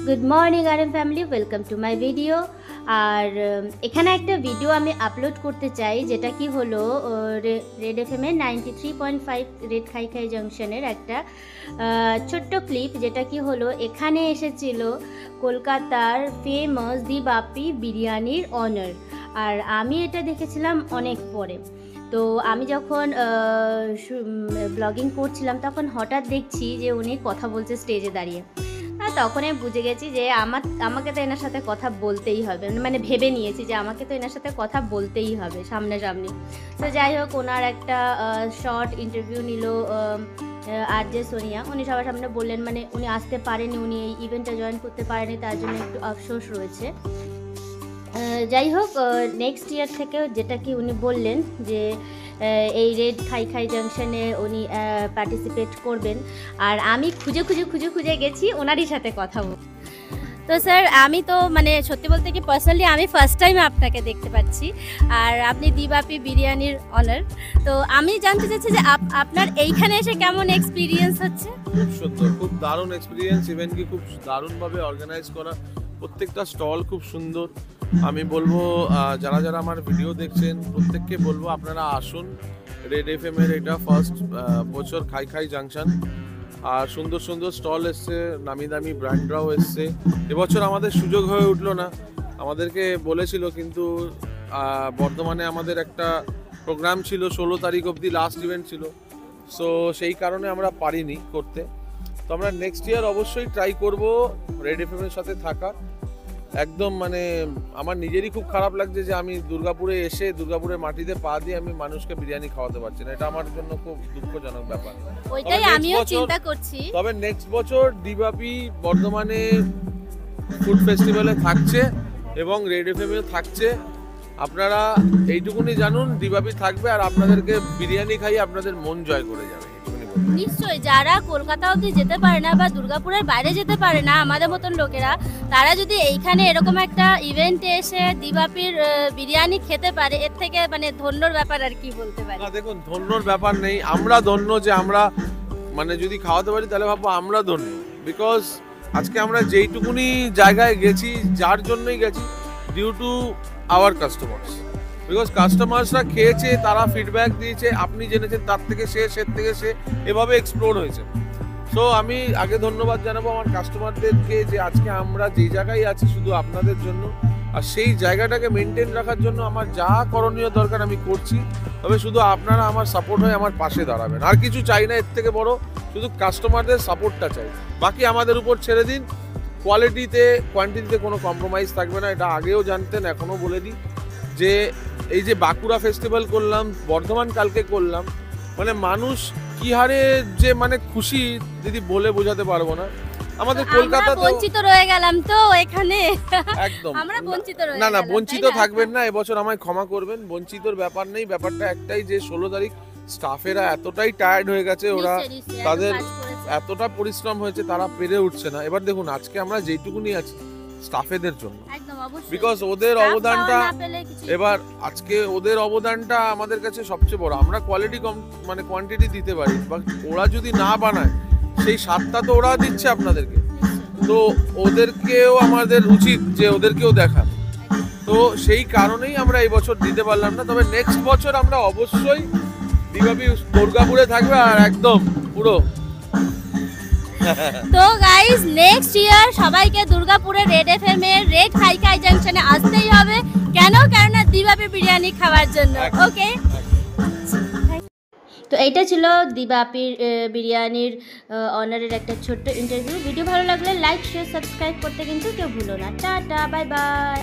Good morning RM family, welcome to my video. আর এখানে একটা ভিডিও আমি আপলোড করতে চাই, যেটা কি হলো রেড এফএমের 93.5 রেড খাই খাই জাংশনের একটা ছোট্ট ক্লিপ, যেটা কি হলো এখানে এসেছিল কলকাতার ফেমাস দি বাপি বিরিয়ানির অনার। আর আমি এটা দেখেছিলাম অনেক পরে। তো আমি যখন ব্লগিং করছিলাম তখন হঠাৎ দেখছি যে উনি কথা বলছে স্টেজে দাঁড়িয়ে। আর তখন আমি বুঝে গেছি যে আমাকে তো এনার সাথে কথা বলতেই হবে, মানে ভেবে নিয়েছি যে আমাকে তো এনার সাথে কথা বলতেই হবে সামনাসামনি। তো যাই হোক, ওনার একটা শর্ট ইন্টারভিউ নিল আরজে সোনিয়া। উনি সবার সামনে বললেন, মানে উনি আসতে পারেনি, উনি এই ইভেন্টটা জয়েন করতে পারেনি, তার জন্য একটু আফসোস রয়েছে। যাই হোক, নেক্সট ইয়ার থেকে যেটা কি উনি বললেন যে এই রেড খাই খাই জাংশনে উনি পার্টিসিপেট করবেন। আর আমি খুঁজে গেছি ওনারই সাথে কথা বল। তো স্যার, আমি তো মানে সত্যি বলতে কি পার্সোনালি আমি ফার্স্ট টাইম আপনাকে দেখতে পাচ্ছি, আর আপনি দি বাপি বিরিয়ানির অনার। তো আমি জানতে চাচ্ছি যে আপনার এইখানে এসে কেমন এক্সপিরিয়েন্স হচ্ছে? খুব সুন্দর, খুব দারুণ এক্সপিরিয়েন্স। ইভেন্ট কি খুব দারুণভাবে অর্গানাইজ করা, প্রত্যেকটা স্টল খুব সুন্দর। আমি বলবো যারা যারা আমার ভিডিও দেখছেন প্রত্যেককে বলবো আপনারা আসুন। রেড এফএমের এটা ফার্স্ট বছর খাই খাই জাংশন, আর সুন্দর সুন্দর স্টল এসছে, নামি দামি ব্র্যান্ডরাও এসছে। এবছর আমাদের সুযোগ হয়ে উঠলো না, আমাদেরকে বলেছিল, কিন্তু বর্ধমানে আমাদের একটা প্রোগ্রাম ছিল 16 তারিখ অবধি, লাস্ট ইভেন্ট ছিল। সো সেই কারণে আমরা পারিনি করতে। তো আমরা নেক্সট ইয়ার অবশ্যই ট্রাই করব রেড এফএমের সাথে থাকা। একদম মানে আমার নিজেরই খুব খারাপ লাগছে যে আমি দুর্গাপুরে এসে দুর্গাপুরের মাটিতে পা দিয়ে আমি মানুষকে বিরিয়ানি খাওয়াতে পারছি না। এটা আমার জন্য খুব দুঃখজনক ব্যাপার। ওইটাই আমিও চিন্তা করছি। তবে নেক্সট বছর দি বাপি বর্ধমানে ফুড ফেস্টিভ্যালে থাকছে এবং রেড এফএমেও থাকছে। আপনারা এইটুকুনি জানুন, দি বাপি থাকবে আর আপনাদেরকে বিরিয়ানি খাইয়ে আপনাদের মন জয় করে যাবে। নিশ্চয়ই, যারা কলকাতা অবধি যেতে পারে না বা দুর্গাপুরের বাইরে যেতে পারে না, আমাদের মতন লোকেরা, তারা যদি এইখানে এরকম একটা ইভেন্টে এসে দি বাপির বিরিয়ানি খেতে পারে, এর থেকে মানে ধন্যর ব্যাপার আর কি বলতে পারি। না দেখুন, ধন্যর ব্যাপার নেই, আমরা ধন্য যে আমরা মানে যদি খাওয়াতে পারি তাহলে ভাববো আমরা ধন্য। বিকজ আজকে আমরা যেইটুকুনি জায়গায় গেছি, যার জন্যই গেছি, due to our customers. Because কাস্টমার্সরা খেয়েছে, তারা ফিডব্যাক দিয়েছে, আপনি জেনেছেন তার থেকে সে, থেকে সে, এভাবে এক্সপ্লোর হয়েছে। সো আমি আগে ধন্যবাদ জানাবো আমার কাস্টমারদেরকে যে আজকে আমরা যেই জায়গায় আছি শুধু আপনাদের জন্য, আর সেই জায়গাটাকে মেনটেন রাখার জন্য আমার যা করণীয় দরকার আমি করছি। তবে শুধু আপনারা আমার সাপোর্ট হয়ে আমার পাশে দাঁড়াবেন, আর কিছু চাই না এর থেকে বড়, শুধু কাস্টমারদের সাপোর্টটা চাই। বাকি আমাদের উপর ছেড়ে দিন। কোয়ালিটিতে কোয়ান্টিটিতে কোনো কম্প্রোমাইজ থাকবে না, এটা আগেও জানতেন, এখনও বলে দিই যে এই যে বাঁকুড়া ফেস্টিভ্যাল করলাম, বর্ধমান কালকে করলাম, মানে মানুষ কি হারে যে মানে খুশি দিদি বলে বোঝাতে পারবো না। আমাদের কলকাতাতে বঞ্চিত রয়ে গেলাম তো এখানে, একদম আমরা বঞ্চিত রয়ে না বঞ্চিত থাকবেন না, এবছর আমায় ক্ষমা করবেন। বঞ্চিতর ব্যাপার নেই, ব্যাপারটা একটাই যে 16 তারিখ স্টাফেরা এতটাই টায়ার্ড হয়ে গেছে, ওরা তাদের এতটা পরিশ্রম হয়েছে, তারা পেরে উঠছে না। এবার দেখুন আজকে আমরা যেইটুকুনি আছি স্টাফেদের জন্য, বিকজ ওদের অবদানটা, এবার আজকে ওদের অবদানটা আমাদের কাছে সবচেয়ে বড়। আমরা কোয়ালিটি কম মানে কোয়ান্টিটি দিতে পারি, বাট ওরা যদি না বানায় সেই স্বাদটা তো ওরা দিচ্ছে আপনাদেরকে, তো ওদেরকেও আমাদের উচিত যে ওদেরকেও দেখা। তো সেই কারণেই আমরা এই বছর দিতে পারলাম না। তবে নেক্সট বছর আমরা অবশ্যই দি বাপি দুর্গাপুরে থাকবে, আর একদম পুরো। তো গাইস, নেক্সট ইয়ার সবাইকে দুর্গাপুরের রেড এফএম এর রেড খাই খাই জাংশনে আসতেই হবে। কেন? কারণ দি বাপি বিরিয়ানি খাওয়ার জন্য। ওকে, তো এইটা ছিল দি বাপির বিরিয়ানির অনারের একটা ছোট্ট ইন্টারভিউ। ভিডিও ভালো লাগলে লাইক, শেয়ার, সাবস্ক্রাইব করতে কিন্তু কেউ ভুলো না। Tata, bye bye.